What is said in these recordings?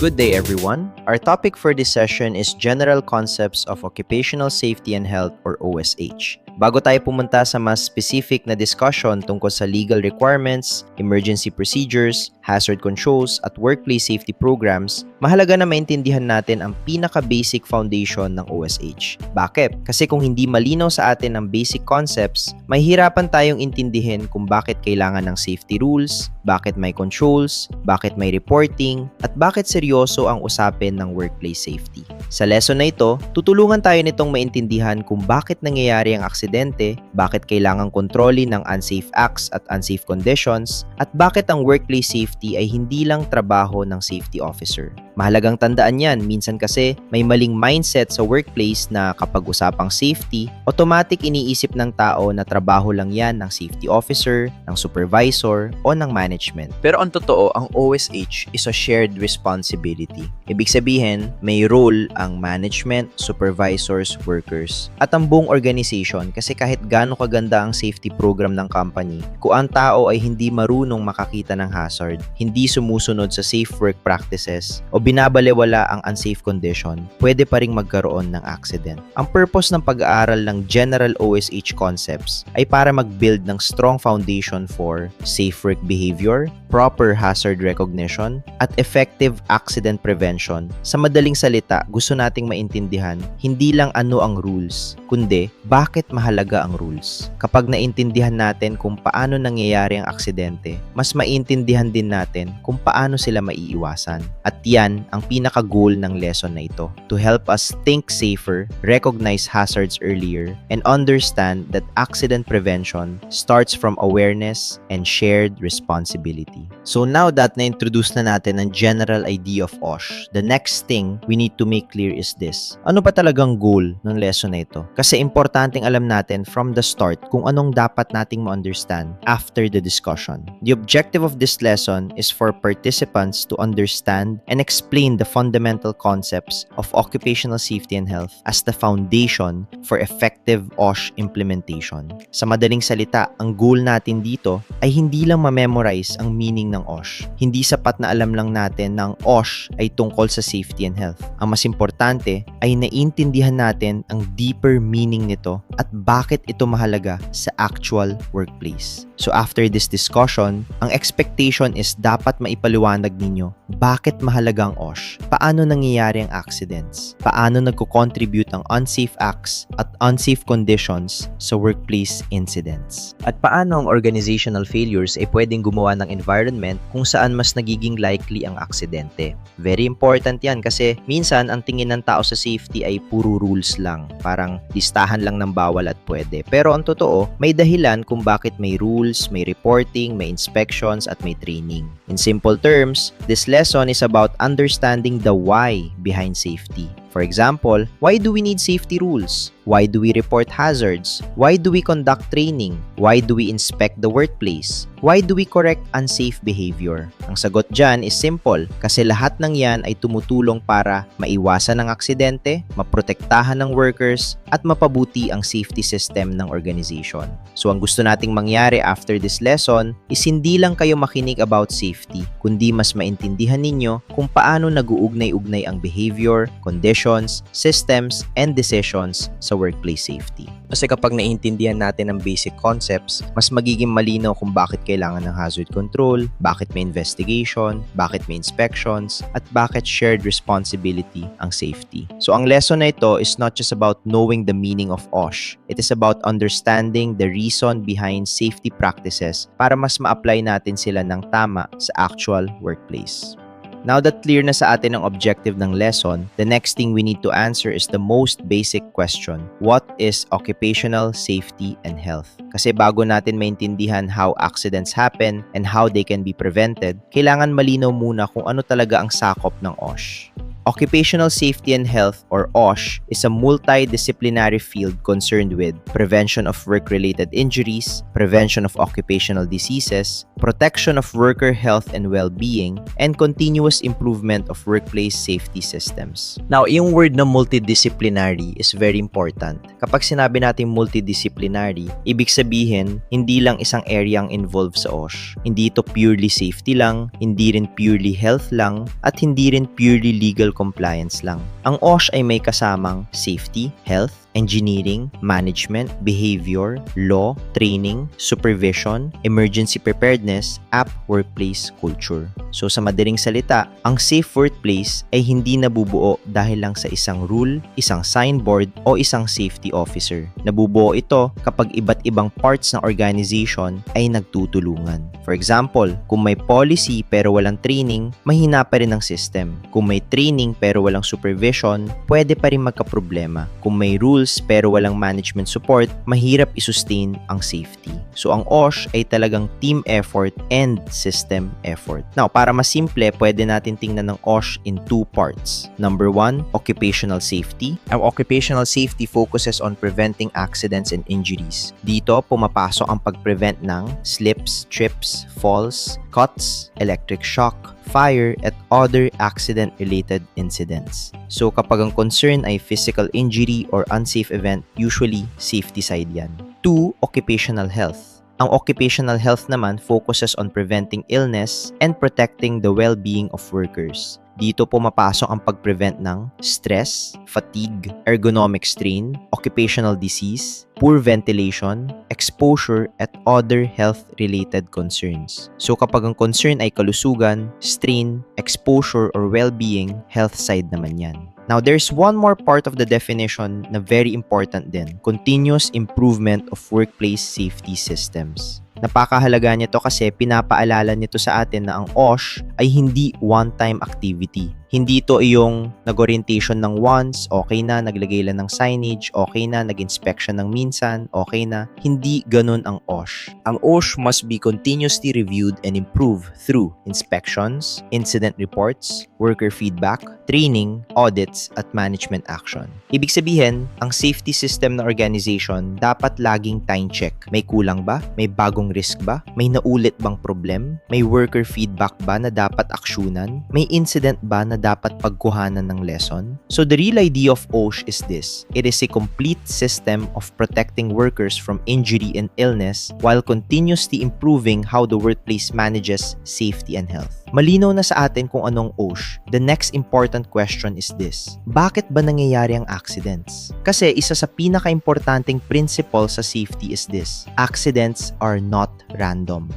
Good day, everyone. Our topic for this session is General Concepts of Occupational Safety and Health or OSH. Bago tayo pumunta sa mas specific na discussion tungkol sa legal requirements, emergency procedures, hazard controls, at workplace safety programs, mahalaga na maintindihan natin ang pinaka-basic foundation ng OSH. Bakit? Kasi kung hindi malinaw sa atin ang basic concepts, mahihirapan tayong intindihin kung bakit kailangan ng safety rules, bakit may controls, bakit may reporting, at bakit seryoso ang usapin ng workplace safety. Sa lesson na ito, tutulungan tayo nitong maintindihan kung bakit nangyayari ang aksidente, bakit kailangang kontrolin ng unsafe acts at unsafe conditions, at bakit ang workplace safety ay hindi lang trabaho ng safety officer. Mahalagang tandaan yan, minsan kasi may maling mindset sa workplace na kapag usapang safety, automatic iniisip ng tao na trabaho lang yan ng safety officer, ng supervisor, o ng management. Pero ang totoo, ang OSH is a shared responsibility. Ibig sabihin, may role ang management, supervisors, workers, at ang buong organization kasi kahit gaano kaganda ang safety program ng company, kung ang tao ay hindi marunong makakita ng hazard, hindi sumusunod sa safe work practices, o binabalewala ang unsafe condition, pwede pa ring magkaroon ng accident. Ang purpose ng pag-aaral ng general OSH concepts ay para mag-build ng strong foundation for safe work behavior, proper hazard recognition, at effective accident prevention. Sa madaling salita, gusto nating maintindihan hindi lang ano ang rules, kundi bakit mahalaga ang rules. Kapag naintindihan natin kung paano nangyayari ang aksidente, mas maintindihan din natin kung paano sila maiiwasan. At yan ang pinaka-goal ng lesson na ito, to help us think safer, recognize hazards earlier, and understand that accident prevention starts from awareness and shared responsibility. So now that na-introduce na natin ang general idea of OSH, the next thing we need to make clear is this. Ano ba talagang goal ng lesson na ito? Kasi importanteng alam natin from the start kung anong dapat nating ma-understand after the discussion. The objective of this lesson is for participants to understand and explain the fundamental concepts of occupational safety and health as the foundation for effective OSH implementation. Sa madaling salita, ang goal natin dito ay hindi lang ma-memorize ang meaning ng OSH. Hindi sapat na alam lang natin na ang OSH ay tungkol sa safety and health. Ang mas importante ay naiintindihan natin ang deeper meaning nito at bakit ito mahalaga sa actual workplace. So after this discussion, ang expectation is dapat maipaliwanag ninyo bakit mahalaga ang OSH, paano nangyayari ang accidents, paano nagko-contribute ang unsafe acts at unsafe conditions sa workplace incidents, at paano ang organizational failures ay pwedeng gumawa ng environment kung saan mas nagiging likely ang aksidente. Very important yan kasi minsan ang tingin ng tao sa safety ay puro rules lang, parang listahan lang ng bawal at pwede. Pero ang totoo, may dahilan kung bakit may rules, may reporting, may inspections, at may training. In simple terms, this lesson is about understanding the why behind safety. For example, why do we need safety rules? Why do we report hazards? Why do we conduct training? Why do we inspect the workplace? Why do we correct unsafe behavior? Ang sagot dyan is simple, kasi lahat ng yan ay tumutulong para maiwasan ang aksidente, maprotektahan ng workers, at mapabuti ang safety system ng organization. So ang gusto nating mangyari after this lesson is hindi lang kayo makinig about safety, kundi mas maintindihan ninyo kung paano nag-uugnay-ugnay ang behavior, conditions, systems, and decisions sa workplace safety. Kasi kapag naiintindihan natin ang basic concepts, mas magiging malinaw kung bakit kailangan ng hazard control, bakit may investigation, bakit may inspections, at bakit shared responsibility ang safety. So ang lesson na ito is not just about knowing the meaning of OSH. It is about understanding the reason behind safety practices para mas ma-apply natin sila ng tama sa actual workplace. Now that clear na sa atin ang objective ng lesson, the next thing we need to answer is the most basic question. What is occupational safety and health? Kasi bago natin maintindihan how accidents happen and how they can be prevented, kailangan malinaw muna kung ano talaga ang sakop ng OSH. Occupational Safety and Health or OSH is a multidisciplinary field concerned with prevention of work-related injuries, prevention of occupational diseases, protection of worker health and well-being, and continuous improvement of workplace safety systems. Now, yung word na multidisciplinary is very important. Kapag sinabi natin multidisciplinary, ibig sabihin, hindi lang isang area ang involved sa OSH. Hindi ito purely safety lang, hindi rin purely health lang, at hindi rin purely legal compliance lang. Ang OSH ay may kasamang safety, health, engineering, management, behavior, law, training, supervision, emergency preparedness, at workplace culture. So sa madaling salita, ang safe workplace ay hindi nabubuo dahil lang sa isang rule, isang signboard, o isang safety officer. Nabubuo ito kapag iba't ibang parts ng organization ay nagtutulungan. For example, kung may policy pero walang training, mahina pa rin ang system. Kung may training pero walang supervision, pwede pa rin magkaproblema. Kung may rules pero walang management support, mahirap i-sustain ang safety. So ang OSH ay talagang team effort and system effort. Now, para mas simple, pwede natin tingnan ng OSH in two parts. Number 1, occupational safety. Ang occupational safety focuses on preventing accidents and injuries. Dito, pumapasok ang pag-prevent ng slips, trips, falls, cuts, electric shock, fire, at other accident-related incidents. So kapag ang concern ay physical injury or unsafe event, usually safety side yan. 2, occupational health. Ang occupational health naman focuses on preventing illness and protecting the well-being of workers. Dito pumapasok ang pag-prevent ng stress, fatigue, ergonomic strain, occupational disease, poor ventilation, exposure, at other health-related concerns. So kapag ang concern ay kalusugan, strain, exposure, or well-being, health side naman yan. Now, there's one more part of the definition na very important din, continuous improvement of workplace safety systems. Napakahalaga nito kasi pinapaalala nito sa atin na ang OSH ay hindi one-time activity. Hindi ito yung nag-orientation ng once, okay na, naglagay lang ng signage, okay na, nag-inspection ng minsan, okay na. Hindi ganun ang OSH. Ang OSH must be continuously reviewed and improved through inspections, incident reports, worker feedback, training, audits, at management action. Ibig sabihin, ang safety system na organization dapat laging time check. May kulang ba? May bagong risk ba? May naulit bang problem? May worker feedback ba na dapat aksyonan? May incident ba na dapat pagkuhanan ng lesson? So the real idea of OSH is this. It is a complete system of protecting workers from injury and illness while continuously improving how the workplace manages safety and health. Malinaw na sa atin kung anong OSH. The next important question is this. Bakit ba nangyayari ang accidents? Kasi isa sa pinaka-importanting principle sa safety is this. Accidents are not random.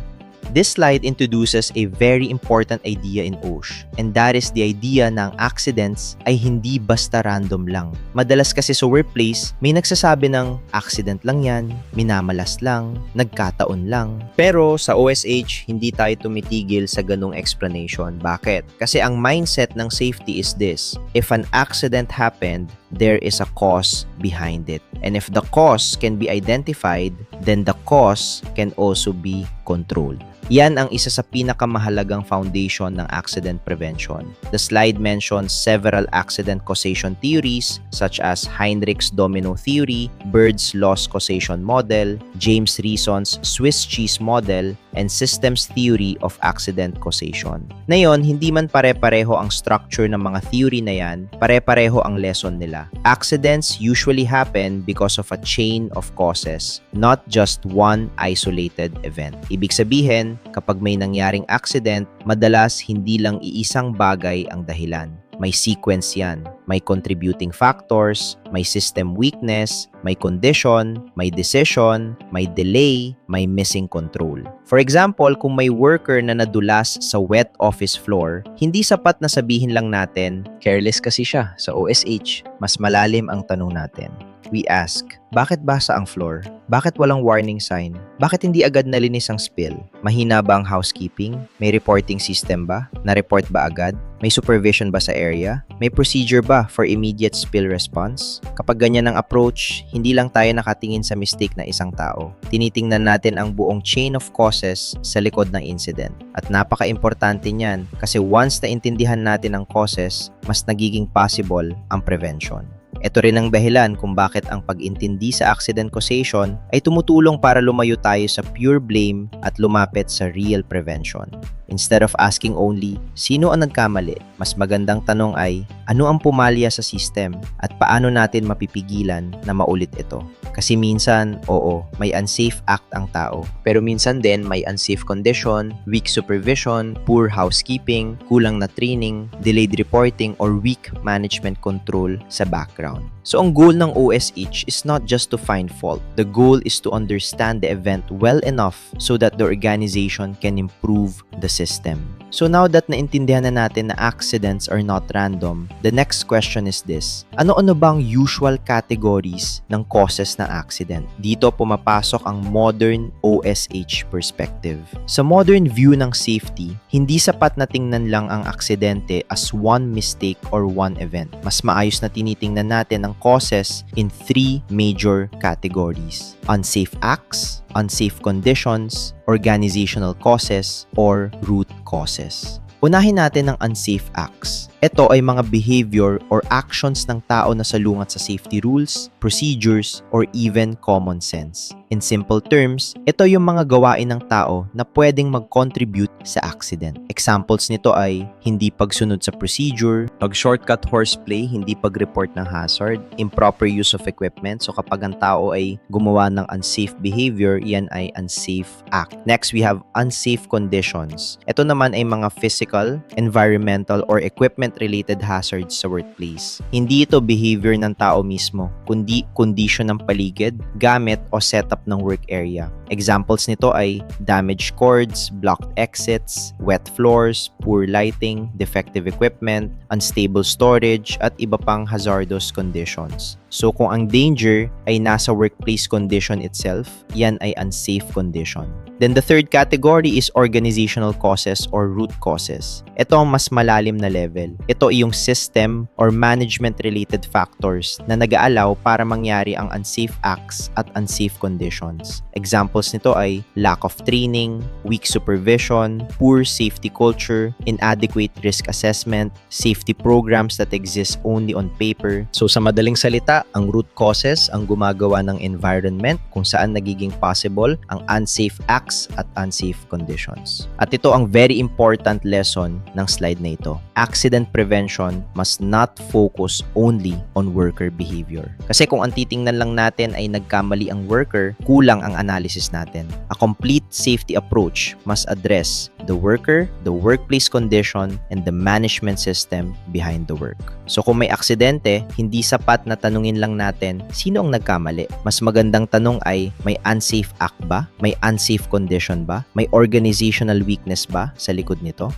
This slide introduces a very important idea in OSH, and that is the idea na ang accidents ay hindi basta random lang. Madalas kasi sa workplace, may nagsasabi ng accident lang yan, minamalas lang, nagkataon lang. Pero sa OSH, hindi tayo tumitigil sa ganung explanation. Bakit? Kasi ang mindset ng safety is this. If an accident happened, there is a cause behind it. And if the cause can be identified, then the cause can also be controlled. Yan ang isa sa pinakamahalagang foundation ng accident prevention. The slide mentions several accident causation theories such as Heinrich's domino theory, Bird's loss causation model, James Reason's Swiss cheese model, and systems theory of accident causation. Ngayon, hindi man pare-pareho ang structure ng mga theory na yan, pare-pareho ang lesson nila. Accidents usually happen because of a chain of causes, not just one isolated event. Ibig sabihin, kapag may nangyaring accident, madalas hindi lang iisang bagay ang dahilan. May sequence yan. May contributing factors, may system weakness, may condition, may decision, may delay, may missing control. For example, kung may worker na nadulas sa wet office floor, hindi sapat na sabihin lang natin, careless kasi siya sa OSH. Mas malalim ang tanong natin. We ask, bakit basa ang floor? Bakit walang warning sign? Bakit hindi agad nalinis ang spill? Mahina ba ang housekeeping? May reporting system ba? Na-report ba agad? May supervision ba sa area? May procedure ba for immediate spill response? Kapag ganyan ang approach, hindi lang tayo nakatingin sa mistake na isang tao. Tinitingnan natin ang buong chain of causes sa likod ng incident. At napaka-importante niyan kasi once na intindihan natin ang causes, mas nagiging possible ang prevention. Ito rin ang dahilan kung bakit ang pag-intindi sa accident causation ay tumutulong para lumayo tayo sa pure blame at lumapit sa real prevention. Instead of asking only, sino ang nagkamali? Mas magandang tanong ay, ano ang pumalya sa system at paano natin mapipigilan na maulit ito? Kasi minsan, oo, may unsafe act ang tao. Pero minsan din may unsafe condition, weak supervision, poor housekeeping, kulang na training, delayed reporting, or weak management control sa background. So ang goal ng OSH is not just to find fault. The goal is to understand the event well enough so that the organization can improve the system. So now that naintindihan na natin na accidents are not random, the next question is this. Ano-ano bang usual categories ng causes ng accident? Dito pumapasok ang modern OSH perspective. Sa modern view ng safety, hindi sapat na tingnan lang ang aksidente as one mistake or one event. Mas maayos na tinitingnan natin ang causes in three major categories: unsafe acts, unsafe conditions, organizational causes, or root causes. Unahin natin ang unsafe acts. Ito ay mga behavior or actions ng tao na salungat sa safety rules, procedures, or even common sense. In simple terms, ito yung mga gawain ng tao na pwedeng mag-contribute sa accident. Examples nito ay hindi pagsunod sa procedure, pag-shortcut horseplay, hindi pag-report ng hazard, improper use of equipment. So kapag ang tao ay gumawa ng unsafe behavior, yan ay unsafe act. Next, we have unsafe conditions. Ito naman ay mga physical, environmental, or equipment-related hazards sa workplace. Hindi ito behavior ng tao mismo, kundi condition ng paligid, gamit, o setup ng work area. Examples nito ay damaged cords, blocked exits, wet floors, poor lighting, defective equipment, unstable storage, at iba pang hazardous conditions. So kung ang danger ay nasa workplace condition itself, yan ay unsafe condition. Then the third category is organizational causes or root causes. Ito ang mas malalim na level. Ito ay yung system or management-related factors na nag-aalaw para mangyari ang unsafe acts at unsafe conditions. Examples nito ay lack of training, weak supervision, poor safety culture, inadequate risk assessment, safety programs that exist only on paper. So sa madaling salita, ang root causes ang gumagawa ng environment kung saan nagiging possible ang unsafe acts at unsafe conditions. At ito ang very important lesson ng slide na ito. Accident prevention must not focus only on worker behavior. Kasi kung ang titingnan lang natin ay nagkamali ang worker, kulang ang analysis natin. A complete safety approach must address the worker, the workplace condition, and the management system behind the work. So kung may aksidente, hindi sapat na tanungin lang natin sino ang nagkamali. Mas magandang tanong ay may unsafe act ba? May unsafe condition ba? May organizational weakness ba sa likod nito?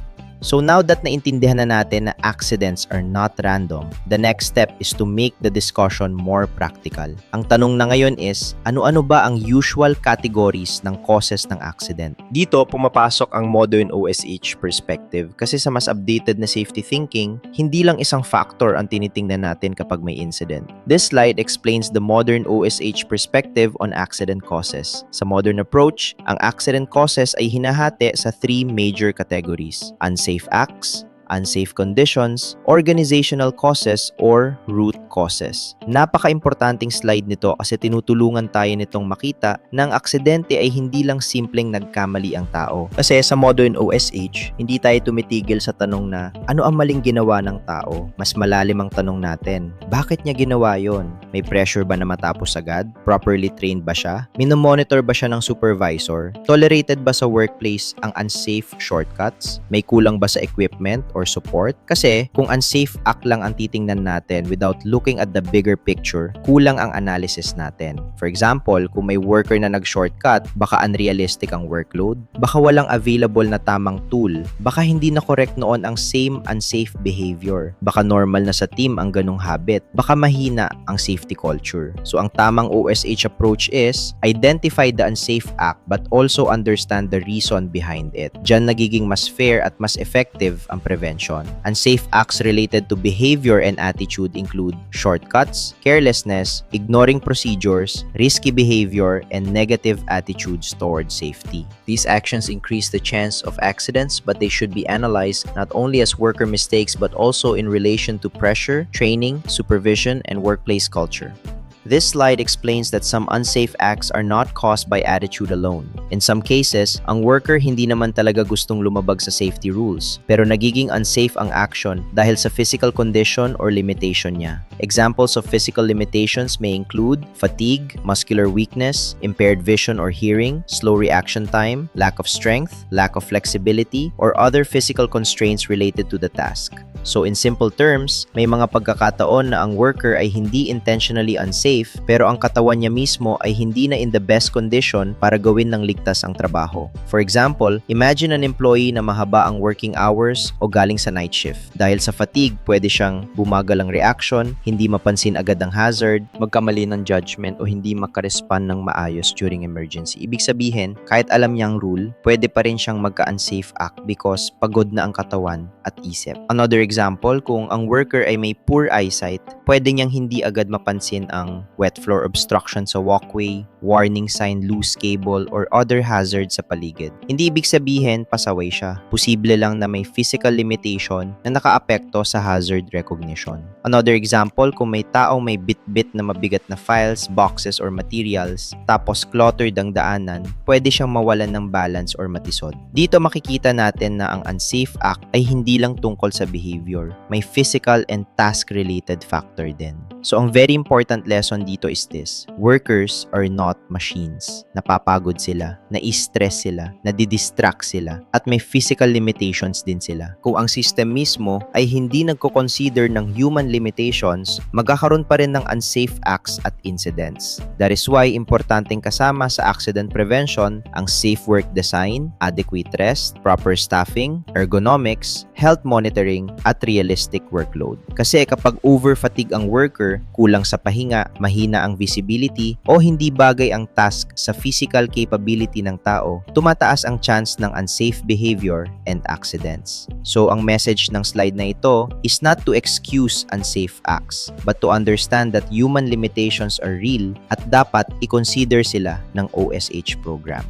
So now that naintindihan na natin na accidents are not random, the next step is to make the discussion more practical. Ang tanong na ngayon is, ano-ano ba ang usual categories ng causes ng accident? Dito, pumapasok ang modern OSH perspective kasi sa mas updated na safety thinking, hindi lang isang factor ang tinitingnan natin kapag may incident. This slide explains the modern OSH perspective on accident causes. Sa modern approach, ang accident causes ay hinahati sa three major categories: unsafe acts, unsafe conditions, organizational causes, or root causes. Napaka-importanting slide nito kasi tinutulungan tayo nitong makita na ang aksidente ay hindi lang simpleng nagkamali ang tao. Kasi sa modern OSH, hindi tayo tumitigil sa tanong na ano ang maling ginawa ng tao? Mas malalim ang tanong natin. Bakit niya ginawa yon? May pressure ba na matapos agad? Properly trained ba siya? Minomonitor ba siya ng supervisor? Tolerated ba sa workplace ang unsafe shortcuts? May kulang ba sa equipment or support? Kasi kung unsafe act lang ang titingnan natin without looking at the bigger picture, kulang ang analysis natin. For example, kung may worker na nag-shortcut, baka unrealistic ang workload, baka walang available na tamang tool, baka hindi na correct noon ang same unsafe behavior, baka normal na sa team ang ganong habit, baka mahina ang safety safety culture. So ang tamang OSH approach is identify the unsafe act but also understand the reason behind it. Diyan nagiging mas fair at mas effective ang prevention. Unsafe acts related to behavior and attitude include shortcuts, carelessness, ignoring procedures, risky behavior, and negative attitudes towards safety. These actions increase the chance of accidents, but they should be analyzed not only as worker mistakes but also in relation to pressure, training, supervision, and workplace culture. This slide explains that some unsafe acts are not caused by attitude alone. In some cases, ang worker hindi naman talaga gustong lumabag sa safety rules, pero nagiging unsafe ang action dahil sa physical condition or limitation niya. Examples of physical limitations may include fatigue, muscular weakness, impaired vision or hearing, slow reaction time, lack of strength, lack of flexibility, or other physical constraints related to the task. So in simple terms, may mga pagkakataon na ang worker ay hindi intentionally unsafe pero ang katawan niya mismo ay hindi na in the best condition para gawin ng ligtas ang trabaho. For example, imagine an employee na mahaba ang working hours o galing sa night shift. Dahil sa fatigue, pwede siyang bumagal ang reaction, hindi mapansin agad ang hazard, magkamali ng judgment o hindi makarespond ng maayos during emergency. Ibig sabihin, kahit alam niya ang rule, pwede pa rin siyang magka-unsafe act because pagod na ang katawan at isip. Another example, kung ang worker ay may poor eyesight, pwede niyang hindi agad mapansin ang wet floor obstruction sa walkway, warning sign, loose cable, or other hazards sa paligid. Hindi ibig sabihin pasaway siya. Posible lang na may physical limitation na nakaapekto sa hazard recognition. Another example, kung may taong may bit-bit na mabigat na files, boxes, or materials, tapos cluttered ang daanan, pwede siyang mawalan ng balance or matisod. Dito makikita natin na ang unsafe act ay hindi lang tungkol sa behavior. May physical and task-related factor din. So ang very important lesson dito is this: workers are not machines. Napapagod sila, nai-stress sila, nadidistract sila, at may physical limitations din sila. Kung ang system mismo ay hindi nagko-consider ng human limitations, magkakaroon pa rin ng unsafe acts at incidents. That is why importanteng kasama sa accident prevention ang safe work design, adequate rest, proper staffing, ergonomics, health monitoring, at realistic workload. Kasi kapag over-fatigue ang worker, kulang sa pahinga, mahina ang visibility, o hindi bagay ang task sa physical capability ng tao, tumataas ang chance ng unsafe behavior and accidents. So ang message ng slide na ito is not to excuse unsafe acts, but to understand that human limitations are real at dapat i-consider sila ng OSH program.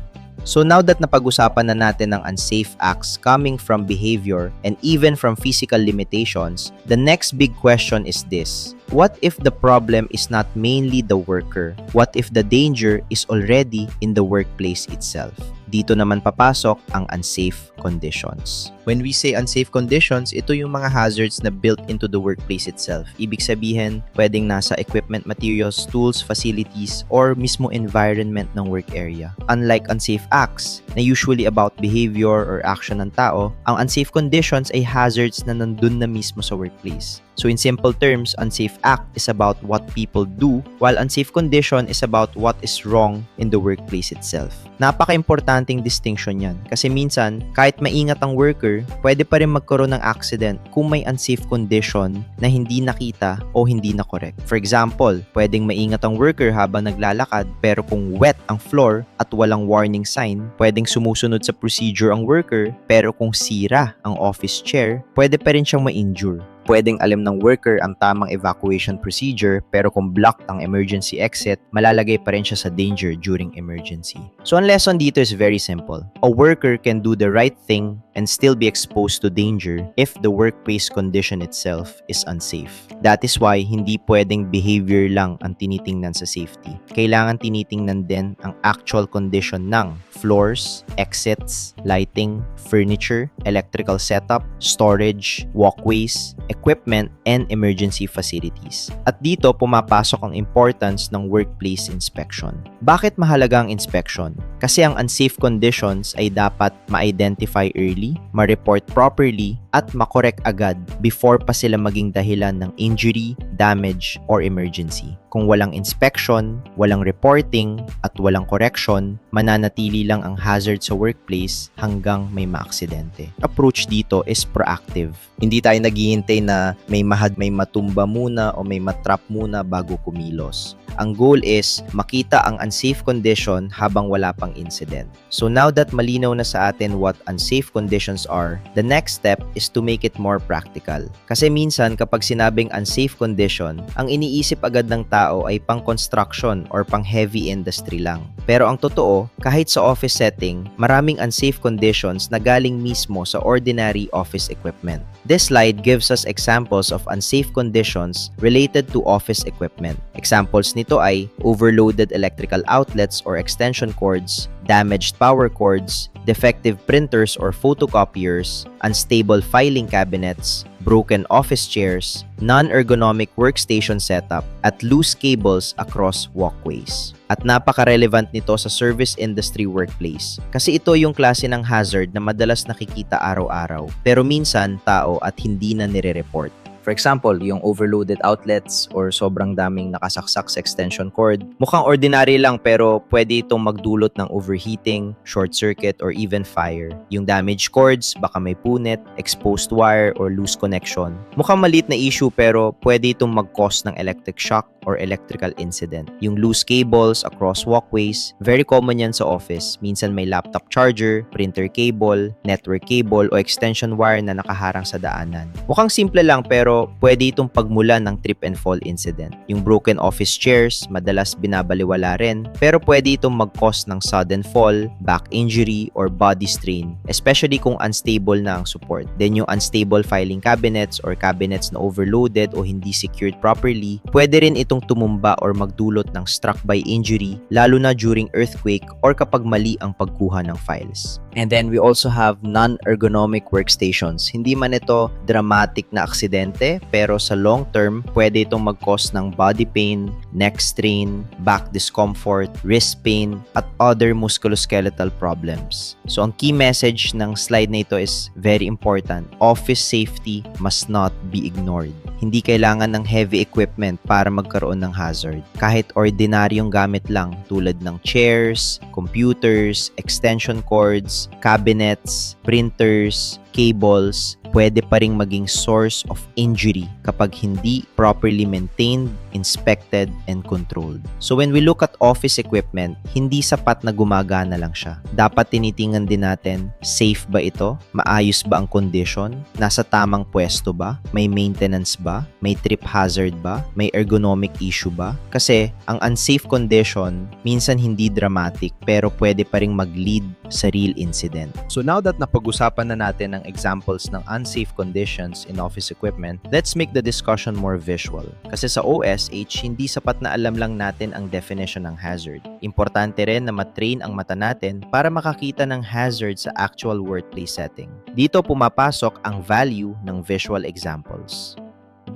So now that napag-usapan na natin ang unsafe acts coming from behavior and even from physical limitations, the next big question is this: what if the problem is not mainly the worker? What if the danger is already in the workplace itself? Dito naman papasok ang unsafe conditions. When we say unsafe conditions, ito yung mga hazards na built into the workplace itself. Ibig sabihin, pwedeng nasa equipment, materials, tools, facilities, or mismo environment ng work area. Unlike unsafe acts, na usually about behavior or action ng tao, ang unsafe conditions ay hazards na nandun na mismo sa workplace. So in simple terms, unsafe act is about what people do, while unsafe condition is about what is wrong in the workplace itself. Napaka-importanting distinction yan. Kasi minsan, kahit maingat ang worker, pwede pa rin magkaroon ng accident kung may unsafe condition na hindi nakita o hindi na correct. For example, pwedeng maingat ang worker habang naglalakad, pero kung wet ang floor at walang warning sign, pwedeng sumusunod sa procedure ang worker, pero kung sira ang office chair, pwede pa rin siyang ma-injure. Pwedeng alam ng worker ang tamang evacuation procedure, pero kung blocked ang emergency exit, malalagay pa rin siya sa danger during emergency. So ang lesson dito is very simple. A worker can do the right thing and still be exposed to danger if the workplace condition itself is unsafe. That is why hindi pwedeng behavior lang ang tinitingnan sa safety. Kailangan tinitingnan din ang actual condition ng floors, exits, lighting, furniture, electrical setup, storage, walkways, equipment, and emergency facilities. At dito pumapasok ang importance ng workplace inspection. Bakit mahalaga ang inspection? Kasi ang unsafe conditions ay dapat ma-identify early, ma-report properly, at makorek agad before pa sila maging dahilan ng injury, damage, or emergency. Kung walang inspection, walang reporting, at walang correction, mananatili lang ang hazard sa workplace hanggang may maaksidente. Approach dito is proactive. Hindi tayo naghihintay na may matumba muna o may matrap muna bago kumilos. Ang goal is makita ang unsafe condition habang wala pang incident. So now that malinaw na sa atin what unsafe conditions are, the next step is to make it more practical. Kasi minsan kapag sinabing unsafe condition, ang iniisip agad ng tao ay pang construction or pang heavy industry lang. Pero ang totoo, kahit sa office setting, maraming unsafe conditions na galing mismo sa ordinary office equipment. This slide gives us examples of unsafe conditions related to office equipment. Examples nito ay overloaded electrical outlets or extension cords, damaged power cords, defective printers or photocopiers, unstable filing cabinets, broken office chairs, non-ergonomic workstation setup, at loose cables across walkways. At napaka-relevant nito sa service industry workplace kasi ito yung klase ng hazard na madalas nakikita araw-araw pero minsan tao at hindi na nire-report. For example, yung overloaded outlets or sobrang daming nakasaksak sa extension cord. Mukhang ordinary lang pero pwede itong magdulot ng overheating, short circuit, or even fire. Yung damaged cords, baka may punit, exposed wire, or loose connection. Mukhang maliit na issue pero pwede itong mag-cause ng electric shock or electrical incident. Yung loose cables across walkways, very common yan sa office. Minsan may laptop charger, printer cable, network cable, o extension wire na nakaharang sa daanan. Mukhang simple lang pero pwede itong pagmulan ng trip and fall incident. Yung broken office chairs, madalas binabaliwala rin, pero pwede itong mag-cause ng sudden fall, back injury, or body strain, especially kung unstable na ang support. Then yung unstable filing cabinets or cabinets na overloaded o hindi secured properly, pwede rin itong tumumba or magdulot ng struck by injury, lalo na during earthquake or kapag mali ang pagkuha ng files. And then we also have non-ergonomic workstations. Hindi man ito dramatic na aksidente, pero sa long term, pwede itong mag-cause ng body pain, neck strain, back discomfort, wrist pain, at other musculoskeletal problems. So ang key message ng slide na ito is very important. Office safety must not be ignored. Hindi kailangan ng heavy equipment para magkaroon ng hazard. Kahit ordinaryong gamit lang tulad ng chairs, computers, extension cords, cabinets, printers, cables, pwede pa ring maging source of injury kapag hindi properly maintained, inspected, and controlled. So when we look at office equipment, hindi sapat na gumagana lang siya. Dapat tinitingnan din natin, safe ba ito? Maayos ba ang condition? Nasa tamang pwesto ba? May maintenance ba? May trip hazard ba? May ergonomic issue ba? Kasi ang unsafe condition, minsan hindi dramatic pero pwede pa ring mag-lead sa real incident. So now that napag-usapan na natin ang examples ng unsafe conditions in office equipment, let's make the discussion more visual. Kasi sa OSH, hindi sapat na alam lang natin ang definition ng hazard. Importante rin na matrain ang mata natin para makakita ng hazard sa actual workplace setting. Dito pumapasok ang value ng visual examples.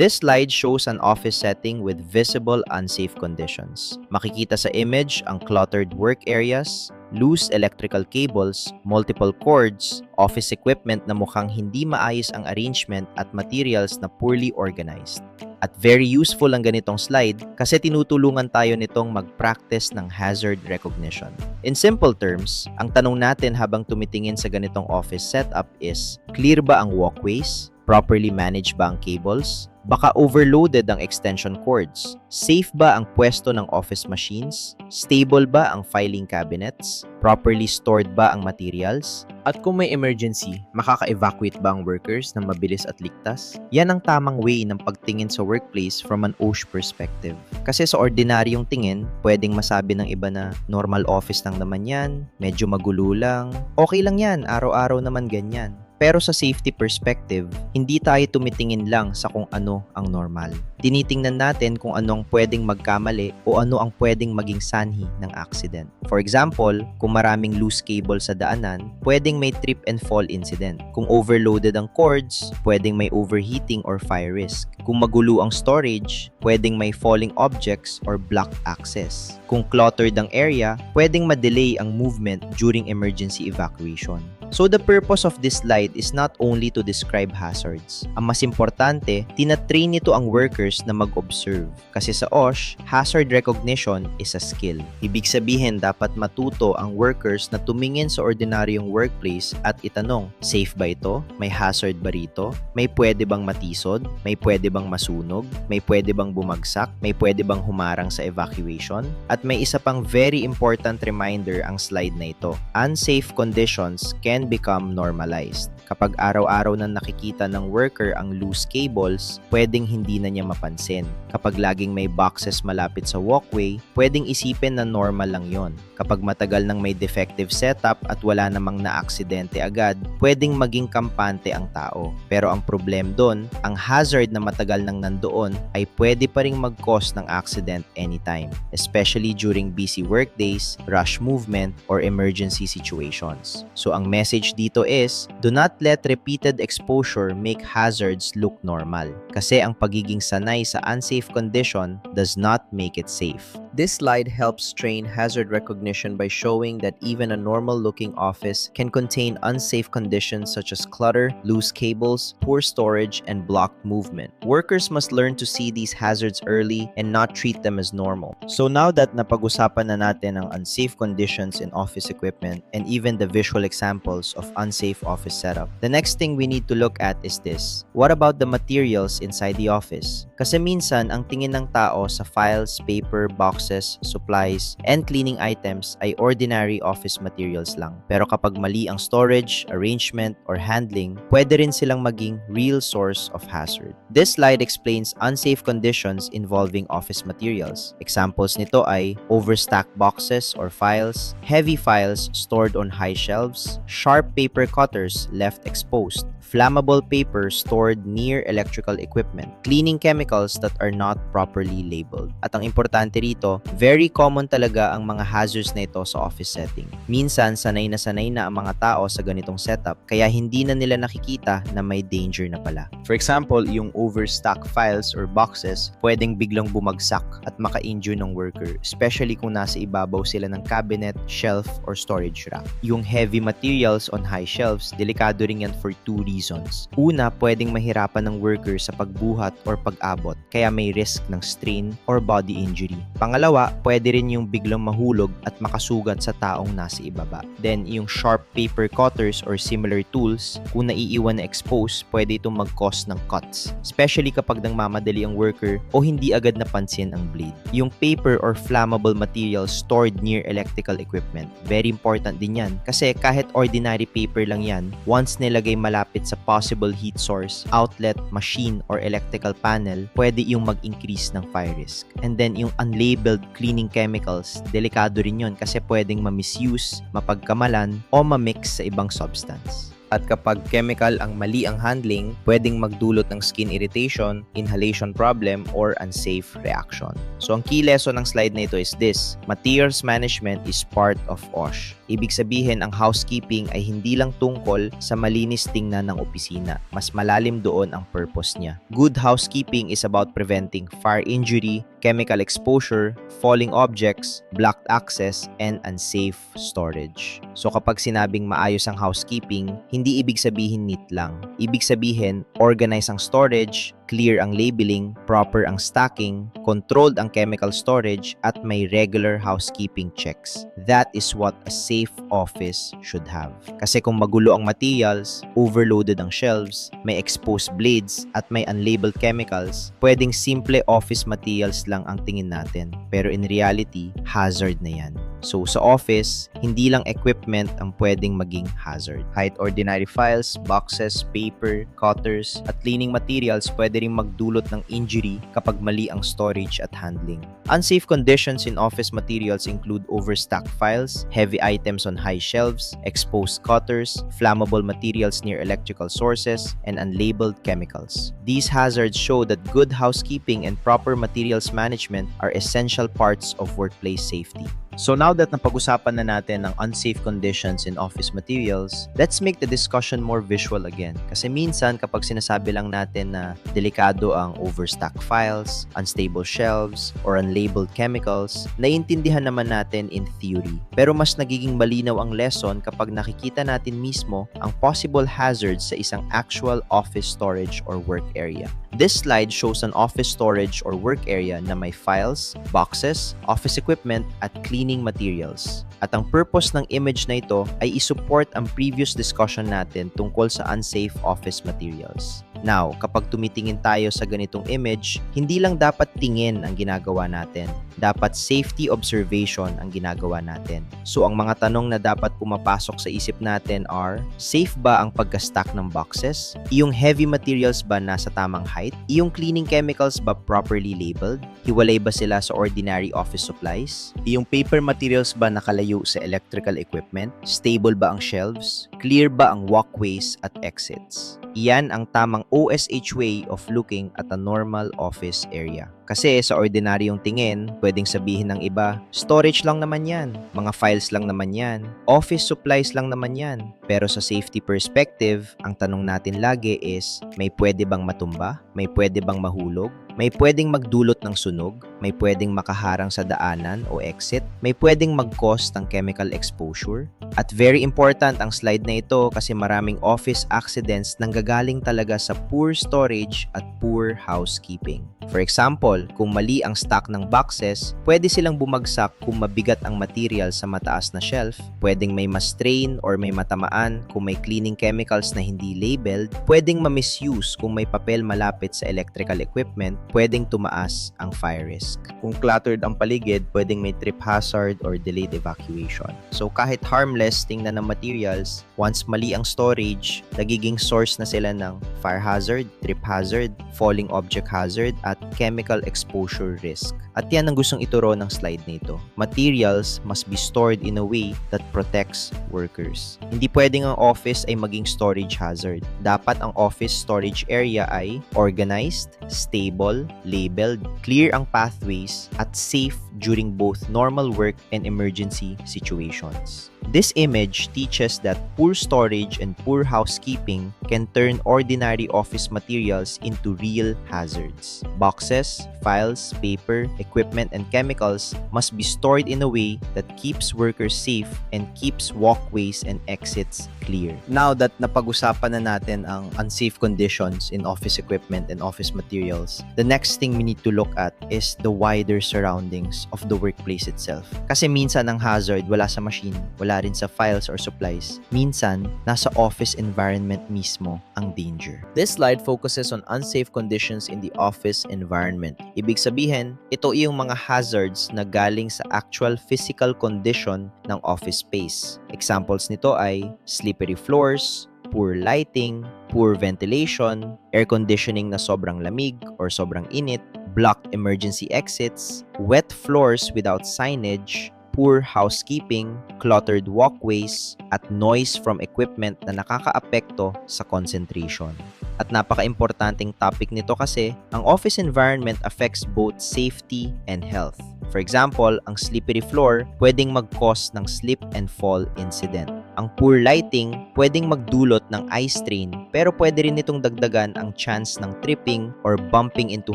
This slide shows an office setting with visible unsafe conditions. Makikita sa image ang cluttered work areas, loose electrical cables, multiple cords, office equipment na mukhang hindi maayos ang arrangement at materials na poorly organized. At very useful ang ganitong slide kasi tinutulungan tayo nitong mag-practice ng hazard recognition. In simple terms, ang tanong natin habang tumitingin sa ganitong office setup is, clear ba ang walkways? Properly managed ba ang cables? Baka overloaded ang extension cords? Safe ba ang pwesto ng office machines? Stable ba ang filing cabinets? Properly stored ba ang materials? At kung may emergency, makaka-evacuate ba ang workers ng mabilis at ligtas? Yan ang tamang way ng pagtingin sa workplace from an OSH perspective. Kasi sa ordinaryong tingin, pwedeng masabi ng iba na normal office lang naman yan, medyo magulo lang, okay lang yan, araw-araw naman ganyan. Pero sa safety perspective, hindi tayo tumitingin lang sa kung ano ang normal. Tinitingnan natin kung ano ang pwedeng magkamali o ano ang pwedeng maging sanhi ng accident. For example, kung maraming loose cable sa daanan, pwedeng may trip and fall incident. Kung overloaded ang cords, pwedeng may overheating or fire risk. Kung magulo ang storage, pwedeng may falling objects or blocked access. Kung cluttered ang area, pwedeng ma-delay ang movement during emergency evacuation. So the purpose of this slide is not only to describe hazards. Ang mas importante, tinatrain nito ang workers na mag-observe. Kasi sa OSH, hazard recognition is a skill. Ibig sabihin, dapat matuto ang workers na tumingin sa ordinaryong workplace at itanong, safe ba ito? May hazard ba rito? May pwede bang matisod? May pwede bang masunog? May pwede bang bumagsak? May pwede bang humarang sa evacuation? At may isa pang very important reminder ang slide na ito. Unsafe conditions can become normalized. Kapag araw-araw na nakikita ng worker ang loose cables, pwedeng hindi na niya mapansin. Kapag laging may boxes malapit sa walkway, pwedeng isipin na normal lang yon. Kapag matagal nang may defective setup at wala namang na-aksidente agad, pwedeng maging kampante ang tao. Pero ang problem doon, ang hazard na matagal nang nandoon ay pwede pa ring mag-cause ng accident anytime, especially during busy workdays, rush movement, or emergency situations. So ang message dito is, do not let repeated exposure make hazards look normal. Kasi ang pagiging sanay sa unsafe condition does not make it safe. This slide helps train hazard recognition by showing that even a normal-looking office can contain unsafe conditions such as clutter, loose cables, poor storage, and blocked movement. Workers must learn to see these hazards early and not treat them as normal. So now that napag-usapan na natin ang unsafe conditions in office equipment and even the visual examples of unsafe office setup, the next thing we need to look at is this. What about the materials inside the office? Kasi minsan, ang tingin ng tao sa files, paper, boxes, supplies, and cleaning items ay ordinary office materials lang. Pero kapag mali ang storage, arrangement, or handling, pwede rin silang maging real source of hazard. This slide explains unsafe conditions involving office materials. Examples nito ay overstacked boxes or files, heavy files stored on high shelves, sharp paper cutters left exposed, flammable paper stored near electrical equipment, cleaning chemicals that are not properly labeled. At ang importante rito, very common talaga ang mga hazards na ito sa office setting. Minsan, sanay na ang mga tao sa ganitong setup, kaya hindi na nila nakikita na may danger na pala. For example, yung overstacked files or boxes, pwedeng biglang bumagsak at maka-injure ng worker, especially kung nasa ibabaw sila ng cabinet, shelf, or storage rack. Yung heavy materials on high shelves, delikado rin yan for two reasons. Una, pwedeng mahirapan ng worker sa pagbuhat or pag-abot, kaya may risk ng strain or body injury. Pangalawa, pwede rin yung biglang mahulog at makasugat sa taong nasa ibaba. Then, yung sharp paper cutters or similar tools, kung naiiwan na expose, pwede itong mag-cause ng cuts, especially kapag nangmamadali ang worker o hindi agad napansin ang blade. Yung paper or flammable materials stored near electrical equipment, very important din yan kasi kahit ordinary paper lang yan, once nilagay malapit sa possible heat source, outlet, machine, or electrical panel, pwede yung mag-increase ng fire risk. And then, yung unlabeled cleaning chemicals, delikado rin yun kasi pwedeng ma-misuse, mapagkamalan, o ma-mix sa ibang substance. At kapag chemical ang mali ang handling, pwedeng magdulot ng skin irritation, inhalation problem, or unsafe reaction. So ang key lesson ng slide na ito is this: materials management is part of OSH. Ibig sabihin, ang housekeeping ay hindi lang tungkol sa malinis tingnan ng opisina. Mas malalim doon ang purpose niya. Good housekeeping is about preventing fire injury, chemical exposure, falling objects, blocked access, and unsafe storage. So kapag sinabing maayos ang housekeeping, hindi ibig sabihin neat lang. Ibig sabihin, organize ang storage, clear ang labeling, proper ang stacking, controlled ang chemical storage, at may regular housekeeping checks. That is what a safe office should have. Kasi kung magulo ang materials, overloaded ang shelves, may exposed blades, at may unlabeled chemicals, pwedeng simple office materials lang ang tingin natin. Pero in reality, hazard na yan. So sa office, hindi lang equipment ang pwedeng maging hazard. Kahit ordinary files, boxes, paper, cutters, at cleaning materials pwede ring magdulot ng injury kapag mali ang storage at handling. Unsafe conditions in office materials include overstacked files, heavy items on high shelves, exposed cutters, flammable materials near electrical sources, and unlabeled chemicals. These hazards show that good housekeeping and proper materials management are essential parts of workplace safety. So now that napag-usapan na natin ang unsafe conditions in office materials, let's make the discussion more visual again. Kasi minsan kapag sinasabi lang natin na delikado ang overstack files, unstable shelves, or unlabeled chemicals, naiintindihan naman natin in theory. Pero mas nagiging malinaw ang lesson kapag nakikita natin mismo ang possible hazards sa isang actual office storage or work area. This slide shows an office storage or work area na may files, boxes, office equipment, at cleaning materials. At ang purpose ng image na ito ay isupport ang previous discussion natin tungkol sa unsafe office materials. Now, kapag tumitingin tayo sa ganitong image, hindi lang dapat tingin ang ginagawa natin. Dapat safety observation ang ginagawa natin. So, ang mga tanong na dapat pumapasok sa isip natin are, safe ba ang pagka-stack ng boxes? Iyong heavy materials ba nasa tamang height? Iyong cleaning chemicals ba properly labeled? Hiwalay ba sila sa ordinary office supplies? Iyong paper materials ba nakalayo sa electrical equipment? Stable ba ang shelves? Clear ba ang walkways at exits? Iyan ang tamang OSH way of looking at a normal office area. Kasi sa ordinaryong tingin, pwedeng sabihin ng iba, storage lang naman yan, mga files lang naman yan, office supplies lang naman yan. Pero sa safety perspective, ang tanong natin lagi is, may pwede bang matumba? May pwede bang mahulog? May pwedeng magdulot ng sunog, may pwedeng makaharang sa daanan o exit, may pwedeng mag-cause ng chemical exposure. At very important ang slide na ito kasi maraming office accidents nanggagaling talaga sa poor storage at poor housekeeping. For example, kung mali ang stock ng boxes, pwede silang bumagsak kung mabigat ang material sa mataas na shelf, pwedeng may ma-strain or may matamaan kung may cleaning chemicals na hindi labeled, pwedeng ma-misuse kung may papel malapit sa electrical equipment, pwedeng tumaas ang fire risk. Kung cluttered ang paligid, pwedeng may trip hazard or delayed evacuation. So kahit harmless tingnan ng materials, once mali ang storage, nagiging source na sila ng fire hazard, trip hazard, falling object hazard, at chemical exposure risk. At yan ang gustong ituro ng slide nito. Materials must be stored in a way that protects workers. Hindi pwedeng ang office ay maging storage hazard. Dapat ang office storage area ay organized, stable, labeled, clear ang pathways, at safe during both normal work and emergency situations. This image teaches that poor storage and poor housekeeping can turn ordinary office materials into real hazards. Boxes, files, paper, equipment, and chemicals must be stored in a way that keeps workers safe and keeps walkways and exits clear. Now that napag-usapan na natin ang unsafe conditions in office equipment and office materials, the next thing we need to look at is the wider surroundings of the workplace itself. Kasi minsan ang hazard wala sa machine, wala rin sa files or supplies. Minsan, nasa office environment mismo ang danger. This slide focuses on unsafe conditions in the office environment. Ibig sabihin, ito yung mga hazards na galing sa actual physical condition ng office space. Examples nito ay slippery floors, poor lighting, poor ventilation, air conditioning na sobrang lamig or sobrang init, blocked emergency exits, wet floors without signage, poor housekeeping, cluttered walkways, at noise from equipment na nakakaapekto sa concentration. At napaka-importanting topic nito kasi ang office environment affects both safety and health. For example, ang slippery floor pwedeng mag-cause ng slip and fall incident. Ang poor lighting pwedeng magdulot ng eye strain pero pwede rin itong dagdagan ang chance ng tripping or bumping into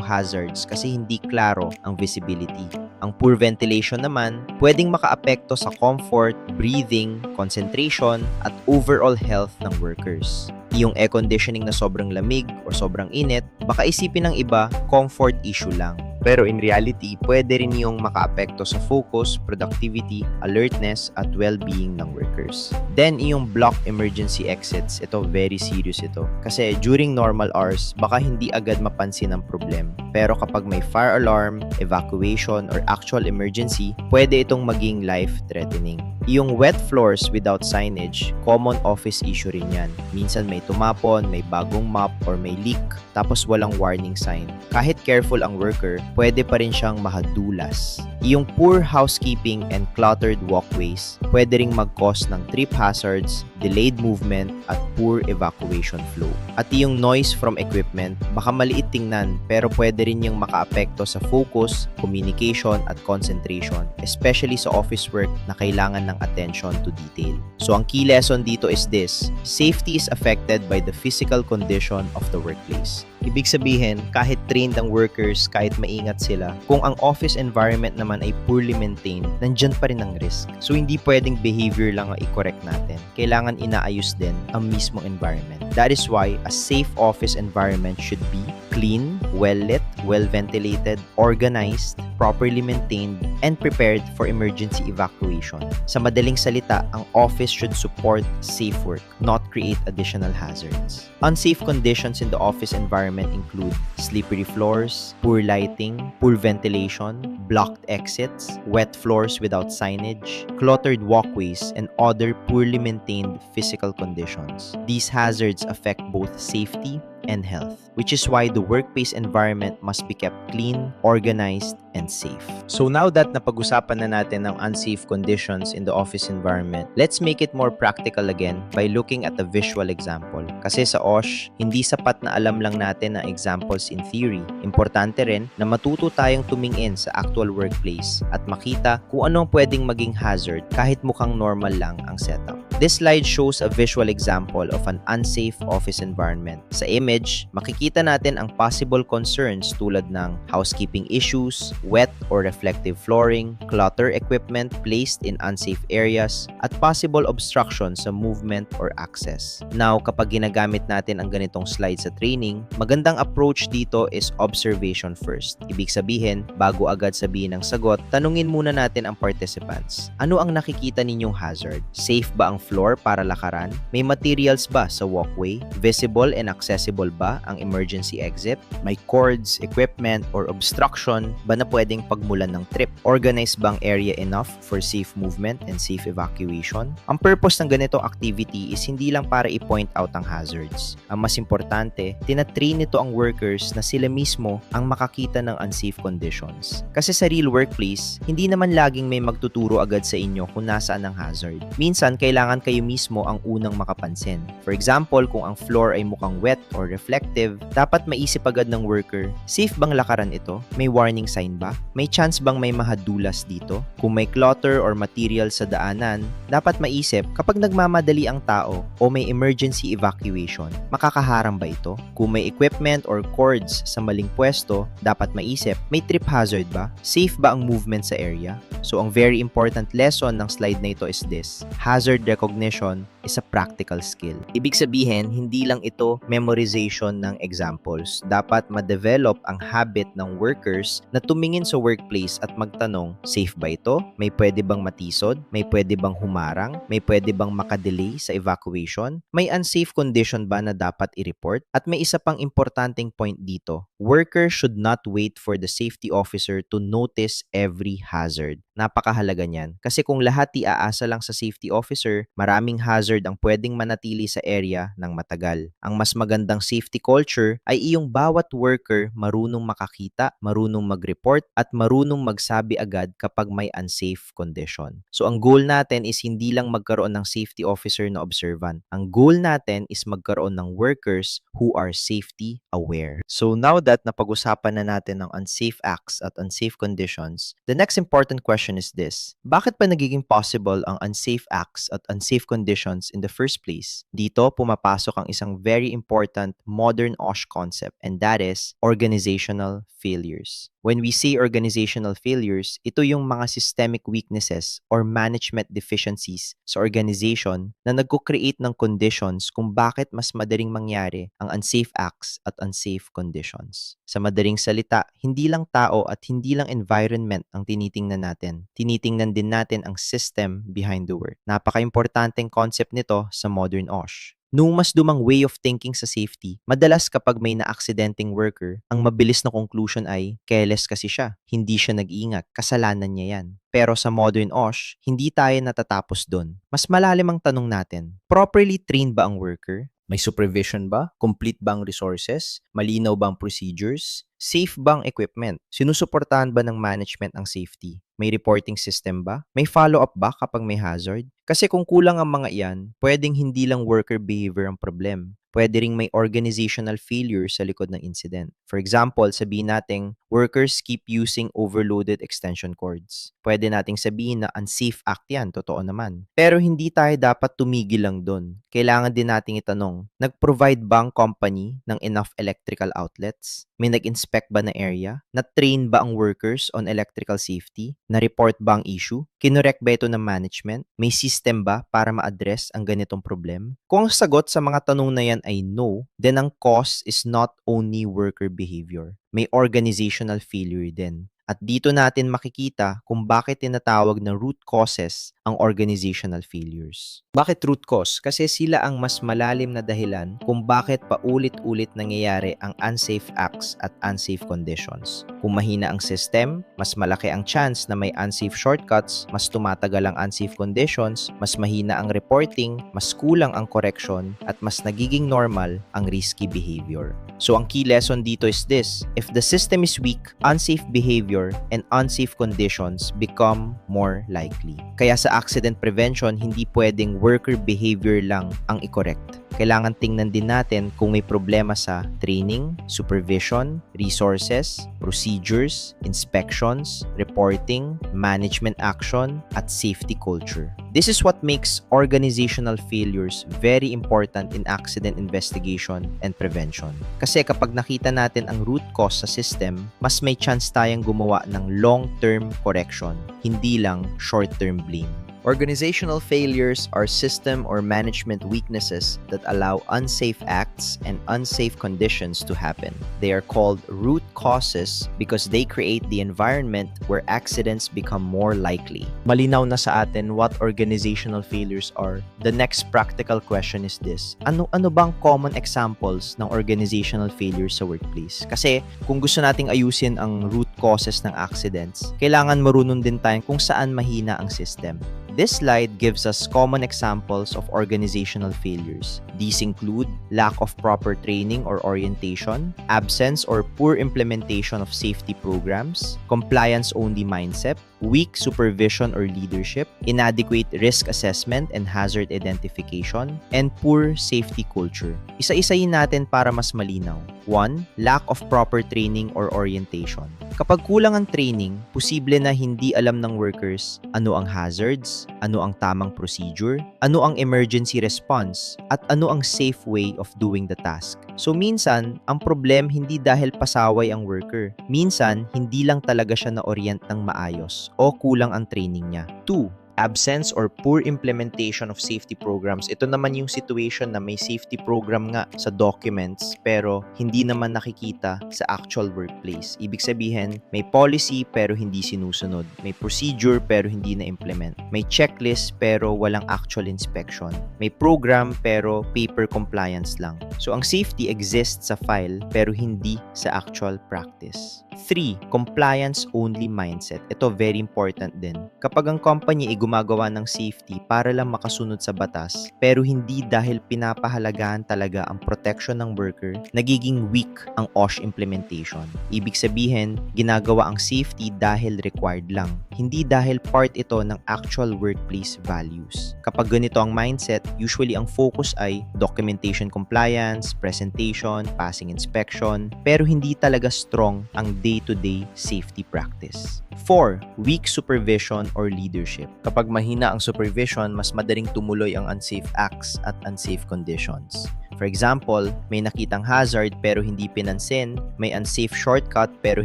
hazards kasi hindi klaro ang visibility. Ang poor ventilation naman pwedeng makaapekto sa comfort, breathing, concentration, at overall health ng workers. Yung air conditioning na sobrang lamig or sobrang init, baka isipin ng iba, comfort issue lang. Pero in reality, pwede rin yung makaapekto sa focus, productivity, alertness, at well-being ng workers. Then, yung block emergency exits, ito very serious ito. Kasi during normal hours, baka hindi agad mapansin ang problem. Pero kapag may fire alarm, evacuation, or actual emergency, pwede itong maging life-threatening. Yung wet floors without signage, common office issue rin yan. Minsan may tumapon, may bagong mop, or may leak, tapos walang warning sign. Kahit careful ang worker, pwede pa rin siyang mahadulas. Yung poor housekeeping and cluttered walkways, pwede ring mag-cause ng trip hazards, delayed movement, at poor evacuation flow. At yung noise from equipment, baka maliit tingnan pero pwede rin yung makaapekto sa focus, communication, at concentration, especially sa office work na kailangan ng attention to detail. So ang key lesson dito is this: safety is affected by the physical condition of the workplace. Ibig sabihin, kahit trained ang workers, kahit maingat sila, kung ang office environment naman ay poorly maintained, nandyan pa rin ang risk. So hindi pwedeng behavior lang ang i-correct natin. Kailangan inaayos din ang mismong environment. That is why a safe office environment should be clean, well-lit, well-ventilated, organized, properly maintained, and prepared for emergency evacuation. Sa madaling salita, ang office should support safe work, not create additional hazards. Unsafe conditions in the office environment include slippery floors, poor lighting, poor ventilation, blocked exits, wet floors without signage, cluttered walkways, and other poorly maintained physical conditions. These hazards affect both safety and health, which is why the workplace environment must be kept clean, organized, and safe. So now that napag-usapan na natin ang unsafe conditions in the office environment, let's make it more practical again by looking at a visual example. Kasi sa OSH, hindi sapat na alam lang natin ang examples in theory. Importante rin na matuto tayong tumingin sa actual workplace at makita kung anong pwedeng maging hazard kahit mukhang normal lang ang setup. This slide shows a visual example of an unsafe office environment. Sa image, makikita natin ang possible concerns tulad ng housekeeping issues, wet or reflective flooring, clutter equipment placed in unsafe areas, at possible obstruction sa movement or access. Now, kapag ginagamit natin ang ganitong slide sa training, magandang approach dito is observation first. Ibig sabihin, bago agad sabihin ang sagot, tanungin muna natin ang participants. Ano ang nakikita ninyong hazard? Safe ba ang floor para lakaran? May materials ba sa walkway? Visible and accessible ba ang emergency exit? May cords, equipment, or obstruction ba na pwedeng pagmulan ng trip? Organized bang area enough for safe movement and safe evacuation? Ang purpose ng ganitong activity is hindi lang para i-point out ang hazards. Ang mas importante, tinatrain nito ang workers na sila mismo ang makakita ng unsafe conditions. Kasi sa real workplace, hindi naman laging may magtuturo agad sa inyo kung nasaan ang hazard. Minsan, kailangan kayo mismo ang unang makapansin. For example, kung ang floor ay mukhang wet or reflective, dapat maisip agad ng worker, safe bang lakaran ito? May warning sign ba? May chance bang may mahadulas dito? Kung may clutter or material sa daanan, dapat maisip kapag nagmamadali ang tao o may emergency evacuation, makakaharang ba ito? Kung may equipment or cords sa maling pwesto, dapat maisip, may trip hazard ba? Safe ba ang movement sa area? So ang very important lesson ng slide na ito is this: hazard recognition is a practical skill. Ibig sabihin, hindi lang ito memorization ng examples. Dapat ma-develop ang habit ng workers na tumingin sa workplace at magtanong, safe ba ito? May pwede bang matisod? May pwede bang humarang? May pwede bang makadelay sa evacuation? May unsafe condition ba na dapat i-report? At may isa pang importanteng point dito, workers should not wait for the safety officer to notice every hazard. Napakahalaga niyan. Kasi kung lahat iaasa lang sa safety officer, maraming hazard ang pwedeng manatili sa area ng matagal. Ang mas magandang safety culture ay iyong bawat worker marunong makakita, marunong mag-report, at marunong magsabi agad kapag may unsafe condition. So ang goal natin is hindi lang magkaroon ng safety officer na observant. Ang goal natin is magkaroon ng workers who are safety aware. So now that napag-usapan na natin ang unsafe acts at unsafe conditions, the next important question is this: bakit pa nagiging possible ang unsafe acts at unsafe conditions in the first place? Dito pumapasok ang isang very important modern OSH concept, and that is organizational failures. When we say organizational failures, ito yung mga systemic weaknesses or management deficiencies sa organization na nagko-create ng conditions kung bakit mas madaling mangyari ang unsafe acts at unsafe conditions. Sa madaling salita, hindi lang tao at hindi lang environment ang tinitingnan natin. Tinitingnan din natin ang system behind the work. Napaka-importanteng concept nito sa modern OSH. Nung mas dumang way of thinking sa safety, madalas kapag may na-aksidenteng worker, ang mabilis na conclusion ay, careless kasi siya, hindi siya nag-iingat, kasalanan niya yan. Pero sa modern OSH, hindi tayo natatapos doon. Mas malalim ang tanong natin, properly trained ba ang worker? May supervision ba? Complete ba ang resources? Malinaw ba ang procedures? Safe ba ang equipment? Sinusuportahan ba ng management ang safety? May reporting system ba? May follow-up ba kapag may hazard? Kasi kung kulang ang mga iyan, pwedeng hindi lang worker behavior ang problem. Pwede ring may organizational failure sa likod ng incident. For example, sabihin nating workers keep using overloaded extension cords. Pwede nating sabihin na unsafe act yan, totoo naman. Pero hindi tayo dapat tumigil lang doon. Kailangan din nating itanong, nag-provide ba ang company ng enough electrical outlets? May nag-inspect ba na area? Na-train ba ang workers on electrical safety? Na-report ba ang issue? Kinorek ba ito ng management? May system ba para ma-address ang ganitong problem? Kung ang sagot sa mga tanong na yan ay no, then ang cause is not only worker behavior. May organizational failure din. At dito natin makikita kung bakit tinatawag na root causes ang organizational failures. Bakit root cause? Kasi sila ang mas malalim na dahilan kung bakit paulit-ulit nangyayari ang unsafe acts at unsafe conditions. Kung mahina ang system, mas malaki ang chance na may unsafe shortcuts, mas tumatagal ang unsafe conditions, mas mahina ang reporting, mas kulang ang correction, at mas nagiging normal ang risky behavior. So ang key lesson dito is this: if the system is weak, unsafe behavior and unsafe conditions become more likely. Kaya sa accident prevention, hindi pwedeng worker behavior lang ang i-correct. Kailangan tingnan din natin kung may problema sa training, supervision, resources, procedures, inspections, reporting, management action, at safety culture. This is what makes organizational failures very important in accident investigation and prevention. Kasi kapag nakita natin ang root cause sa system, mas may chance tayong gumawa ng long-term correction, hindi lang short-term blame. Organizational failures are system or management weaknesses that allow unsafe acts and unsafe conditions to happen. They are called root causes because they create the environment where accidents become more likely. Malinaw na sa atin what organizational failures are. The next practical question is this: ano bang common examples ng organizational failures sa workplace? Kasi kung gusto nating ayusin ang root causes ng accidents, kailangan marunong din tayo kung saan mahina ang system. This slide gives us common examples of organizational failures. These include lack of proper training or orientation, absence or poor implementation of safety programs, compliance-only mindset, weak supervision or leadership, inadequate risk assessment and hazard identification, and poor safety culture. Isa-isayin natin para mas malinaw. 1. Lack of proper training or orientation. Kapag kulang ang training, posible na hindi alam ng workers ano ang hazards, ano ang tamang procedure, ano ang emergency response, at ano ang safe way of doing the task. So minsan, ang problem hindi dahil pasaway ang worker. Minsan, hindi lang talaga siya na-orient ng maayos o kulang ang training niya. 2. Absence or poor implementation of safety programs. Ito naman yung situation na may safety program nga sa documents pero hindi naman nakikita sa actual workplace. Ibig sabihin, may policy pero hindi sinusunod. May procedure pero hindi na-implement. May checklist pero walang actual inspection. May program pero paper compliance lang. So ang safety exists sa file pero hindi sa actual practice. 3. Compliance-only mindset. Ito very important din. Kapag ang company ay gumagawa ng safety para lang makasunod sa batas, pero hindi dahil pinapahalagahan talaga ang protection ng worker, nagiging weak ang OSH implementation. Ibig sabihin, ginagawa ang safety dahil required lang, hindi dahil part ito ng actual workplace values. Kapag ganito ang mindset, usually ang focus ay documentation compliance, presentation, passing inspection, pero hindi talaga strong ang day-to-day safety practice. 4. Weak supervision or leadership. Kapag mahina ang supervision, mas madaling tumuloy ang unsafe acts at unsafe conditions. For example, may nakitang hazard pero hindi pinansin, may unsafe shortcut pero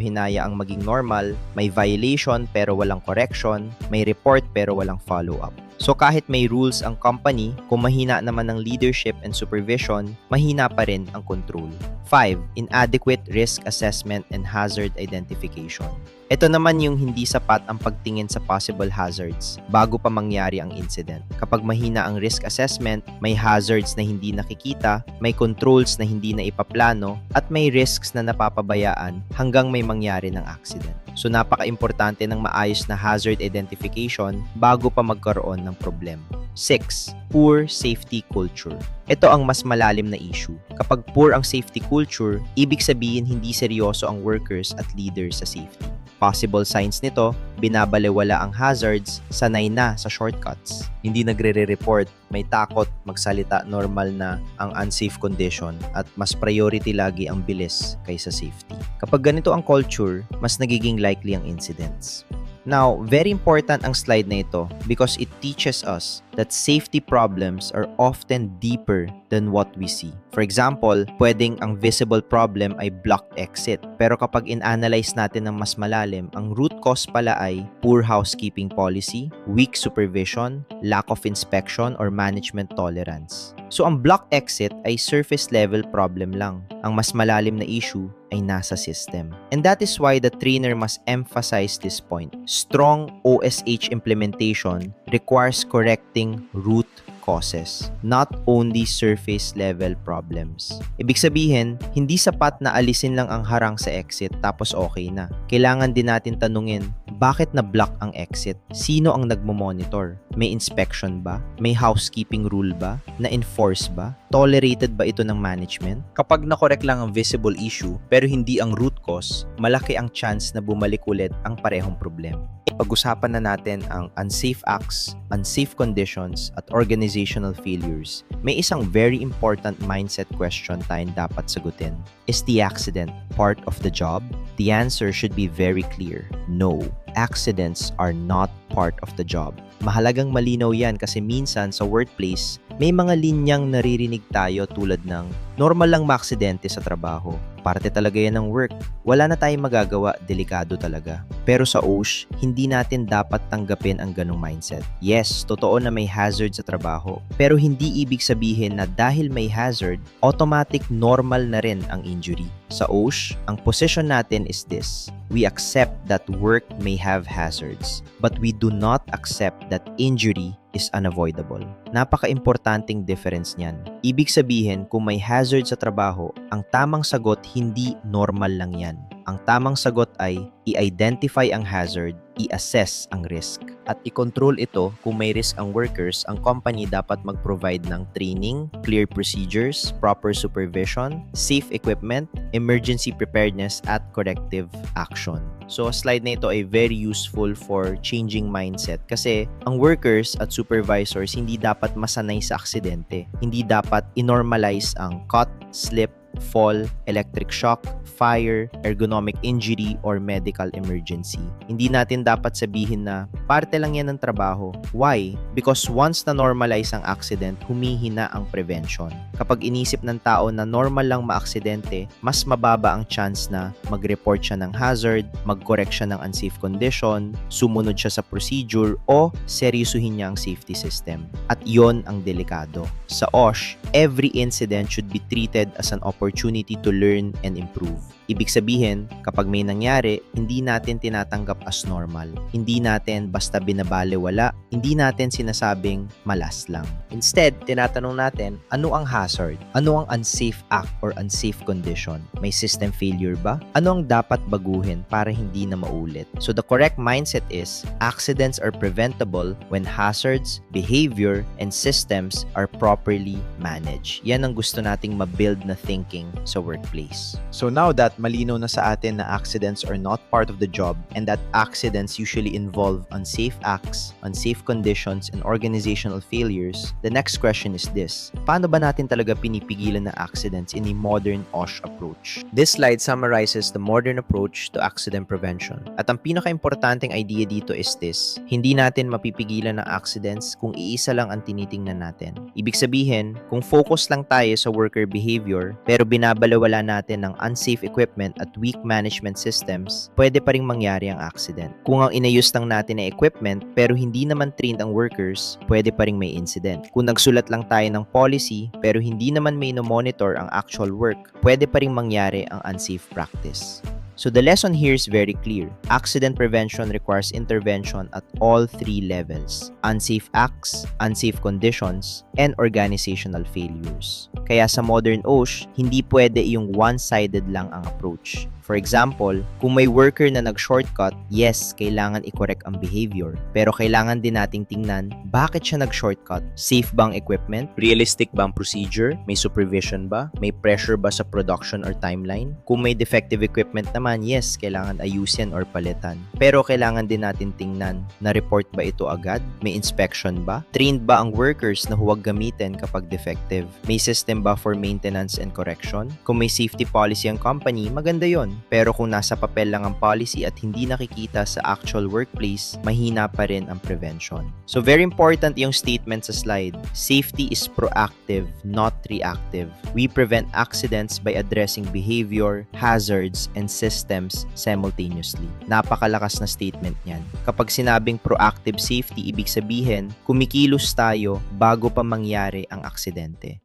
hinaya ang maging normal, may violation pero walang correction, may report pero walang follow-up. So kahit may rules ang company, kung mahina naman ang leadership and supervision, mahina pa rin ang control. 5. Inadequate risk assessment and hazard identification. Ito naman yung hindi sapat ang pagtingin sa possible hazards bago pa mangyari ang incident. Kapag mahina ang risk assessment, may hazards na hindi nakikita, may controls na hindi na ipaplano, at may risks na napapabayaan hanggang may mangyari ng accident. So napaka-importante ng maayos na hazard identification bago pa magkaroon ng problema. 6. Poor safety culture. Ito ang mas malalim na issue. Kapag poor ang safety culture, ibig sabihin hindi seryoso ang workers at leaders sa safety. Possible signs nito, binabalewala ang hazards, sanay na sa shortcuts. Hindi nagre-report, may takot magsalita, normal na ang unsafe condition at mas priority lagi ang bilis kaysa safety. Kapag ganito ang culture, mas nagiging likely ang incidents. Now, very important ang slide na ito because it teaches us that safety problems are often deeper than what we see. For example, pwedeng ang visible problem ay blocked exit. Pero kapag in-analyze natin ng mas malalim, ang root cause pala ay poor housekeeping policy, weak supervision, lack of inspection or management tolerance. So ang blocked exit ay surface level problem lang. Ang mas malalim na issue ay nasa system. And that is why the trainer must emphasize this point. Strong OSH implementation requires correcting root causes, not only surface level problems. Ibig sabihin, hindi sapat na alisin lang ang harang sa exit tapos okay na. Kailangan din natin tanungin, bakit na-block ang exit? Sino ang nagmo-monitor? May inspection ba? May housekeeping rule ba? Na-enforce ba? Tolerated ba ito ng management? Kapag na-correct lang ang visible issue pero hindi ang root cause, malaki ang chance na bumalik ulit ang parehong problema. Pag-usapan na natin ang unsafe acts, unsafe conditions, at organizational failures. May isang very important mindset question tayong dapat sagutin. Is the accident part of the job? The answer should be very clear. No, accidents are not part of the job. Mahalagang malinaw yan kasi minsan sa workplace, may mga linyang naririnig tayo tulad ng normal lang maaksidente sa trabaho. Parte talaga yan ng work. Wala na tayong magagawa, delikado talaga. Pero sa OSH, hindi natin dapat tanggapin ang ganong mindset. Yes, totoo na may hazard sa trabaho. Pero hindi ibig sabihin na dahil may hazard, automatic normal na rin ang injury. Sa OSH, ang position natin is this. We accept that work may have hazards, but we do not accept that injury is unavoidable. Napaka-importanting difference niyan. Ibig sabihin, kung may hazard sa trabaho, ang tamang sagot hindi normal lang yan. Ang tamang sagot ay i-identify ang hazard, i-assess ang risk, at i-control ito. Kung may risk ang workers, ang company dapat mag-provide ng training, clear procedures, proper supervision, safe equipment, emergency preparedness, at corrective action. So, slide na ito ay very useful for changing mindset kasi ang workers at supervisors hindi dapat masanay sa aksidente. Hindi dapat inormalize ang cut, slip, fall, electric shock, fire, ergonomic injury, or medical emergency. Hindi natin dapat sabihin na parte lang yan ng trabaho. Why? Because once na normalize ang accident, humihina ang prevention. Kapag inisip ng tao na normal lang maaksidente, mas mababa ang chance na mag-report siya ng hazard, mag-correct siya ng unsafe condition, sumunod siya sa procedure, o seryosuhin niya ang safety system. At yon ang delikado. Sa OSH, every incident should be treated as an opportunity to learn and improve. Ibig sabihin, kapag may nangyari, hindi natin tinatanggap as normal. Hindi natin basta binabalewala, hindi natin sinasabing malas lang. Instead, tinatanong natin, ano ang hazard? Ano ang unsafe act or unsafe condition? May system failure ba? Ano ang dapat baguhin para hindi na maulit? So the correct mindset is, accidents are preventable when hazards, behavior, and systems are properly managed. Yan ang gusto nating mabuild na thinking sa workplace. So now that malinaw na sa atin na accidents are not part of the job and that accidents usually involve unsafe acts, unsafe conditions, and organizational failures, the next question is this. Paano ba natin talaga pinipigilan na accidents in a modern OSH approach? This slide summarizes the modern approach to accident prevention. At ang pinaka-importanting idea dito is this. Hindi natin mapipigilan ng accidents kung iisa lang ang tinitingnan natin. Ibig sabihin, kung focus lang tayo sa worker behavior pero binabalewala natin ng unsafe equipment at weak management systems, pwede pa ring mangyari ang accident. Kung ang inayos lang natin ay equipment pero hindi naman trained ang workers, pwede pa ring may incident. Kung nagsulat lang tayo ng policy pero hindi naman may no-monitor ang actual work, pwede pa ring mangyari ang unsafe practice. So the lesson here is very clear. Accident prevention requires intervention at all three levels: unsafe acts, unsafe conditions, and organizational failures. Kaya sa modern OSH, hindi pwede yung one-sided lang ang approach. For example, kung may worker na nag-shortcut, yes, kailangan i-correct ang behavior. Pero kailangan din nating tingnan, bakit siya nag-shortcut? Safe bang equipment? Realistic ba ang procedure? May supervision ba? May pressure ba sa production or timeline? Kung may defective equipment naman, yes, kailangan ayusin or palitan. Pero kailangan din natin tingnan, na-report ba ito agad? May inspection ba? Trained ba ang workers na huwag gamitin kapag defective? May system ba for maintenance and correction? Kung may safety policy ang company, maganda yon. Pero kung nasa papel lang ang policy at hindi nakikita sa actual workplace, mahina pa rin ang prevention. So very important yung statement sa slide. Safety is proactive, not reactive. We prevent accidents by addressing behavior, hazards, and systems simultaneously. Napakalakas na statement niyan. Kapag sinabing proactive safety, ibig sabihin, kumikilos tayo bago pa mangyari ang aksidente.